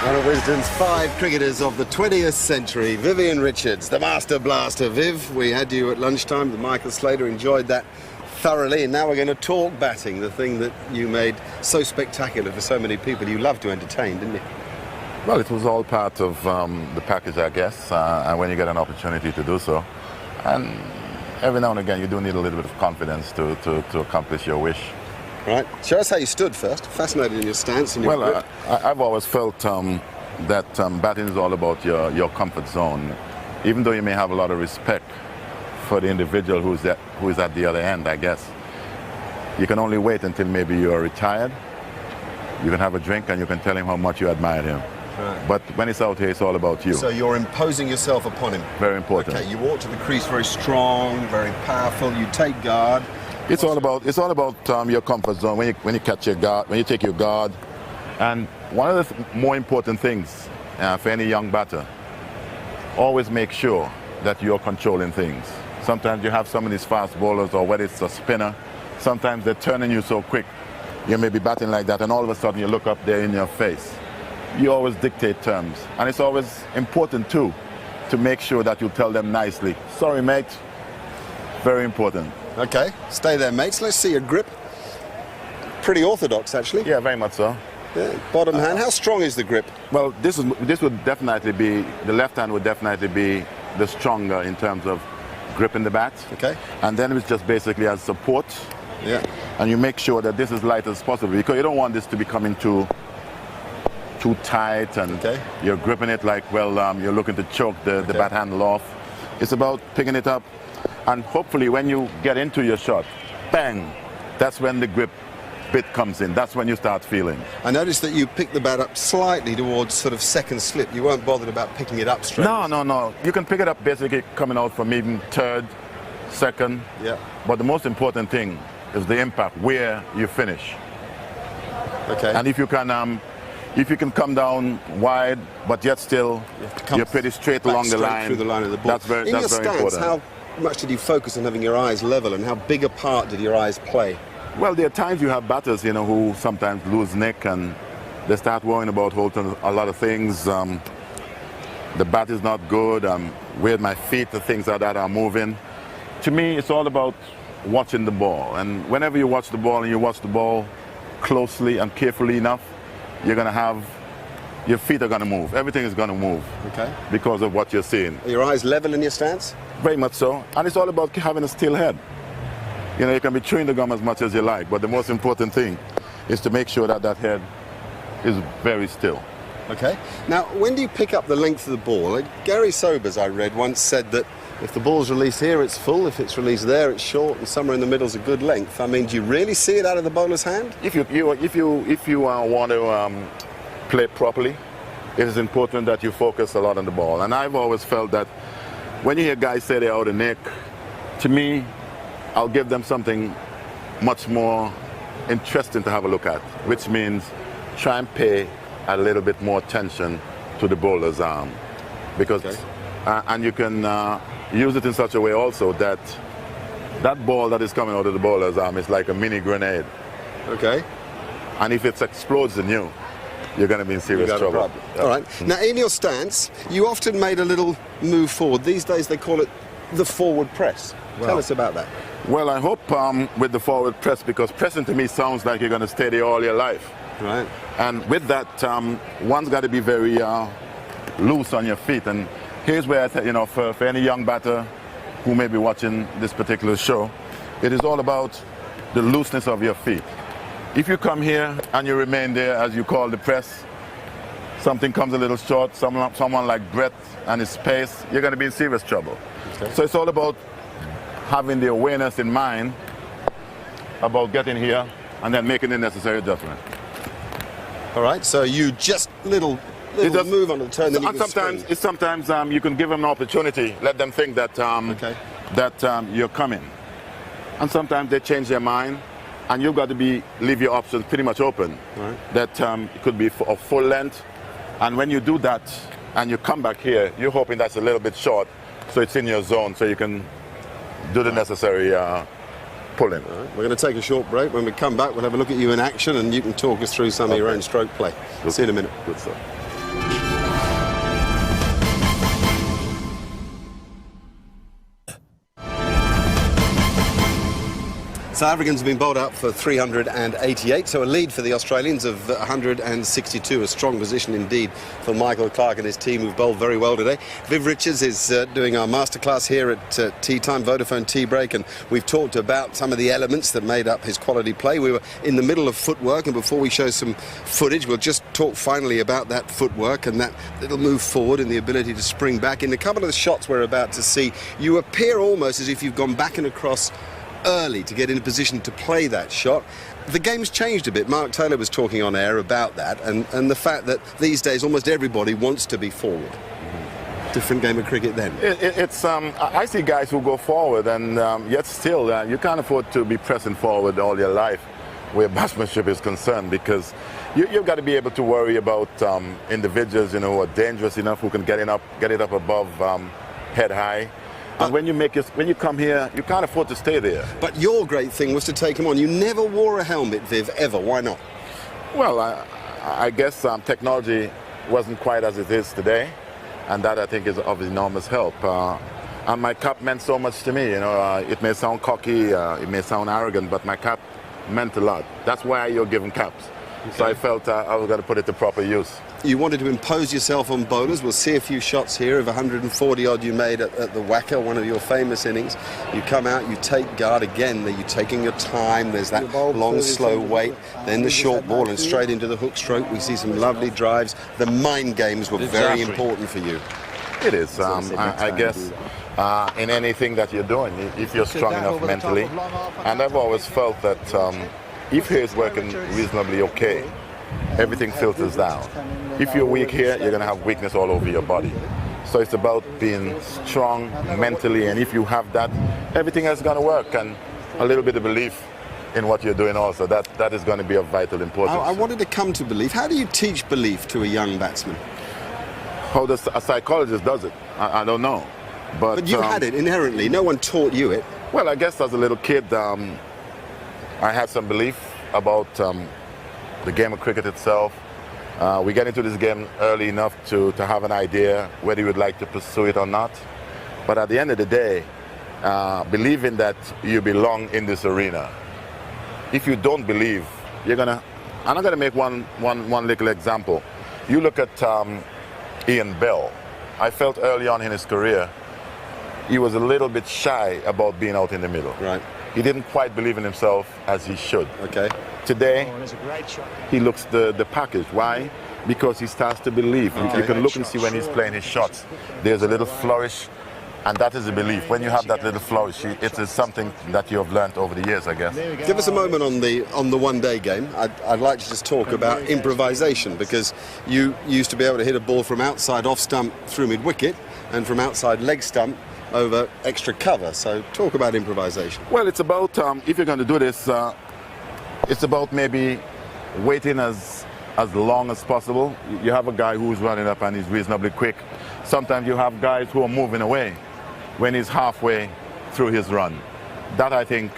One of Wisden's 5 cricketers of the 20th century, Vivian Richards, the Master Blaster. Viv, we had you at lunchtime, the Michael Slater enjoyed that thoroughly, and now we're going to talk batting, the thing that you made so spectacular for so many people. You loved to entertain, didn't you? Well, it was all part of the package, I guess, and when you get an opportunity to do so. And every now and again, you do need a little bit of confidence to accomplish your wish. Right. Show us how you stood first. Fascinated in your stance and your grip. I've always felt that batting is all about your comfort zone. Even though you may have a lot of respect for the individual who is at the other end, I guess, you can only wait until maybe you're retired. You can have a drink and you can tell him how much you admire him. Right. But when it's out here, it's all about you. So you're imposing yourself upon him. Very important. Okay, you walk to the crease very strong, very powerful. You take guard. It's all about your comfort zone when you catch your guard, when you take your guard. And one of the more important things for any young batter, always make sure that you're controlling things. Sometimes you have some of these fast bowlers, or whether it's a spinner, sometimes they're turning you so quick. You may be batting like that, and all of a sudden you look up there in your face. You always dictate terms, and it's always important too to make sure that you tell them nicely, "Sorry, mate." Very important. Okay, stay there, mates. Let's see your grip. Pretty orthodox, actually. Yeah, very much so. Yeah, bottom hand. How strong is the grip? Well, this would definitely be, the left hand would definitely be the stronger in terms of gripping the bat. Okay. And then it's just basically as support. Yeah. And you make sure that this is light as possible, because you don't want this to be coming too tight, and you're gripping it like, well, you're looking to choke the bat handle off. It's about picking it up, and hopefully when you get into your shot, bang, that's when the grip bit comes in. That's when you start feeling. I noticed that you picked the bat up slightly towards sort of second slip. You weren't bothered about picking it up straight. No. You can pick it up basically coming out from even third, second. Yeah. But the most important thing is the impact, where you finish. Okay. And if you can come down wide, but yet still you're pretty straight along the line. Through the line of the ball. That's very in your very stance, important. How much did you focus on having your eyes level, and how big a part did your eyes play? Well, there are times you have batters, who sometimes lose nick and they start worrying about a lot of things. The bat is not good. Where my feet, the things like that are moving. To me, it's all about watching the ball. And whenever you watch the ball and you watch the ball closely and carefully enough, you're going to have, your feet are going to move. Everything is going to move. Okay. Because of what you're seeing. Are your eyes level in your stance? Very much so. And it's all about having a still head. You can be chewing the gum as much as you like, but the most important thing is to make sure that head is very still. Okay. Now, when do you pick up the length of the ball? Gary Sobers, I read, once said that if the ball's released here, it's full. If it's released there, it's short, and somewhere in the middle is a good length. I mean, do you really see it out of the bowler's hand? If you want to play properly, it is important that you focus a lot on the ball. And I've always felt that when you hear guys say they're out of nick, to me, I'll give them something much more interesting to have a look at, which means try and pay a little bit more attention to the bowler's arm, because and you can use it in such a way also that ball that is coming out of the bowler's arm is like a mini grenade. Okay. And if it explodes in you, you're going to be in serious trouble. All right. Now, in your stance, you often made a little move forward. These days they call it the forward press. Tell us about that. Well, I hope with the forward press, because pressing to me sounds like you're going to stay there all your life. Right. And with that, one's got to be very loose on your feet. And here's where I say, for any young batter who may be watching this particular show, it is all about the looseness of your feet. If you come here and you remain there, as you call the press, something comes a little short, someone like Brett and his pace, you're going to be in serious trouble. Okay. So it's all about having the awareness in mind about getting here and then making the necessary adjustment. All right, so you just little move on the turn, then you can sometimes you can give them an opportunity, let them think that you're coming. And sometimes they change their mind, and you've got to leave your options pretty much open. Right. That it could be a full length, and when you do that and you come back here, you're hoping that's a little bit short, so it's in your zone, so you can do the necessary pulling. All right. We're going to take a short break. When we come back, we'll have a look at you in action, and you can talk us through some of your own stroke play. See you in a minute. Good stuff. South Africans have been bowled up for 388, so a lead for the Australians of 162. A strong position indeed for Michael Clarke and his team, who've bowled very well today. Viv Richards is doing our masterclass here at tea time, Vodafone tea break, and we've talked about some of the elements that made up his quality play. We were in the middle of footwork, and before we show some footage, we'll just talk finally about that footwork and that little move forward and the ability to spring back. In a couple of the shots we're about to see, you appear almost as if you've gone back and across early to get in a position to play that shot. The game's changed a bit. Mark Taylor was talking on air about that, and the fact that these days almost everybody wants to be forward. Different game of cricket then. I see guys who go forward, and yet still you can't afford to be pressing forward all your life where batsmanship is concerned, because you've got to be able to worry about individuals, who are dangerous enough, who can get it up above head high. And when you come here, you can't afford to stay there. But your great thing was to take him on. You never wore a helmet, Viv, ever. Why not? Well, I guess technology wasn't quite as it is today, and that I think is of enormous help. And my cap meant so much to me. It may sound cocky, it may sound arrogant, but my cap meant a lot. That's why you're given caps. Okay. So I felt I was going to put it to proper use. You wanted to impose yourself on bowlers. We'll see a few shots here of 140 odd you made at the Wacker, one of your famous innings. You come out, you take guard again. You're taking your time. There's that long, slow wait. Then the short ball and straight into the hook stroke. We see some lovely drives. The mind games were very important for you. It is. I guess in anything that you're doing, if you're strong enough mentally. And I've always felt that if hair is working reasonably okay, everything filters down. If you're weak here, you're going to have weakness all over your body. So it's about being strong mentally, and if you have that, everything else is going to work, and a little bit of belief in what you're doing also. That is going to be of vital importance. I wanted to come to belief. How do you teach belief to a young batsman? How a psychologist does it, I don't know. But you had it inherently. No one taught you it. Well, I guess as a little kid, I had some belief about the game of cricket itself. We get into this game early enough to have an idea whether you would like to pursue it or not. But at the end of the day, believing that you belong in this arena. If you don't believe, I'm not gonna make one little example. You look at Ian Bell. I felt early on in his career, he was a little bit shy about being out in the middle. Right. He didn't quite believe in himself as he should. Okay. Today, he looks the package. Why? Because he starts to believe. Okay. You can look and see when he's playing his shots. There's a little flourish, and that is a belief. When you have that little flourish, it is something that you have learned over the years, I guess. Give us a moment on the one-day game. I'd like to just talk about improvisation, because you used to be able to hit a ball from outside off stump through mid-wicket and from outside leg stump over extra cover. So talk about improvisation. Well, it's about, if you're going to do this, it's about maybe waiting as long as possible. You have a guy who's running up and he's reasonably quick. Sometimes you have guys who are moving away when he's halfway through his run. That, I think,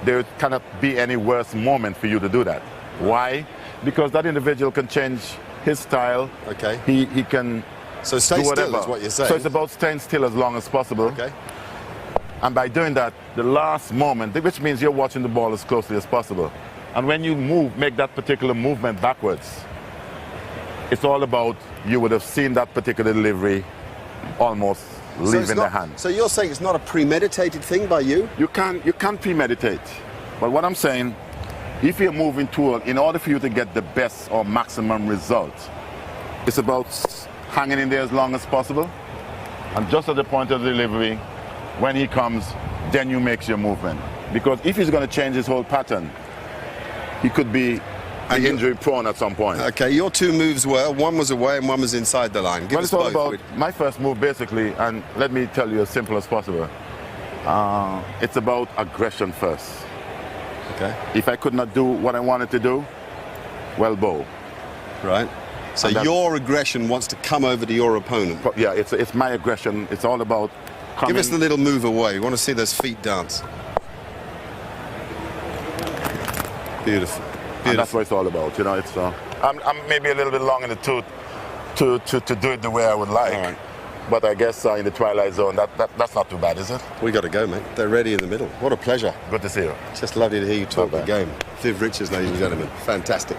there cannot be any worse moment for you to do that. Why? Because that individual can change his style. Okay. He can so stay do whatever. Still is what you're saying. So it's about staying still as long as possible. Okay. And by doing that, the last moment, which means you're watching the ball as closely as possible. And when you make that particular movement backwards, it's all about, you would have seen that particular delivery almost leaving the hand. So you're saying it's not a premeditated thing by you? You can't premeditate. But what I'm saying, if you're moving toward, in order for you to get the best or maximum result, it's about hanging in there as long as possible. And just at the point of delivery, when he comes, then you make your movement. Because if he's going to change his whole pattern, he could be injury prone at some point. Okay, your two moves were, one was away and one was inside the line. Give us it's all both. about my first move, basically, and let me tell you as simple as possible. It's about aggression first. Okay. If I could not do what I wanted to do, well, bow. Right. So your aggression wants to come over to your opponent. Yeah, it's my aggression. It's all about coming. Give us the little move away. We want to see those feet dance. Beautiful. And that's what it's all about. It's I'm maybe a little bit long in the tooth to do it the way I would like. Right. but I guess in the twilight zone, that's not too bad, is it? We got to go, mate. They're ready in the middle. What a pleasure. Good to see you. Just lovely to hear you talk the Bye-bye. game. Viv Richards, ladies and gentlemen. Fantastic.